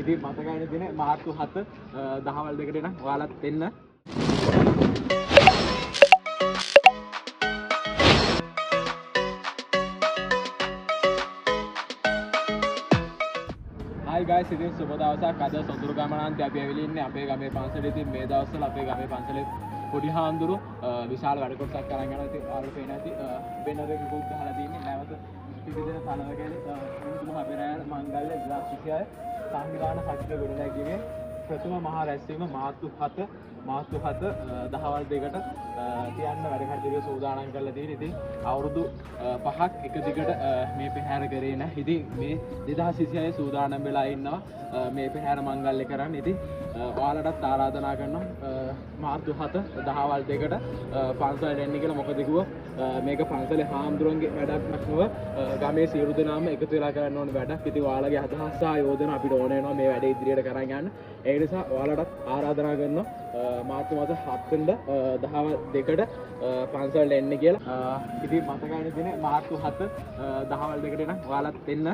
ඉතින් මතකයිනේ දිනේ මාර්තු 7 දහවල් 2ට එන ඔයාලත් එන්න. Hi guys, ඉතින් සුබ දවසක්. අද සොඳුරු ගමනාන්තේ අපි ඇවිල්ලා ඉන්නේ අපේ ගමේ පන්සලේ. ඉතින් මේ දවස්වල අපේ ගමේ පන්සලේ පොඩි හාමුදුරු විශාල වැඩ කොටසක් අරන් යනවා. ඉතින් ඔයාලට පේන ඇති බැනර් එකක් ගහලා තියෙන්නේ. නැවත පිටිදෙන තලවකැලේ මුතුම අපේරාය මංගල්‍ය 2026 සංවිධාන සජිත ගොඩනැගීමේ ප්‍රථම මහා රැස්වීම මාර්තු 7 දහවල් 2ට තියන්න වැඩ කටයුතු සූදානම් කරලා තියෙනවා. ඉතින් අවුරුදු 5ක් එක දිගට මේ පෙරහැර කරේ නැහැ. ඉතින් මේ 2026 සූදානම් වෙලා ඉන්නවා මේ පෙරහැර මංගල්‍ය කරන්න. ඉතින් ඔයාලටත් ආරාධනා කරනවා මාර්තු 7 දහවල් 2ට පන්සලට එන්න කියලා. මොකද කිව්ව මේක පන්සලේ හාමුදුරන්ගේ වැඩක් නැතුව ගමේ සියලු දෙනාම එකතු වෙලා කරන්න ඕන වැඩක්. ඉතින් ඔයාලගේ අදහස් සහ යෝජන අපිට ඕන වෙනවා මේ වැඩේ ඉදිරියට කරන් යන්න. ඒ නිසා ඔයාලටත් ආරාධනා කරනවා මාර්තු මාස 7 වෙනිදා දහවල් 2ට පන්සලට එන්න කියලා. ඉතින් මතකයිනේ දිනේ මාර්තු 7 දහවල් 2ට එන ඔයාලත් එන්න.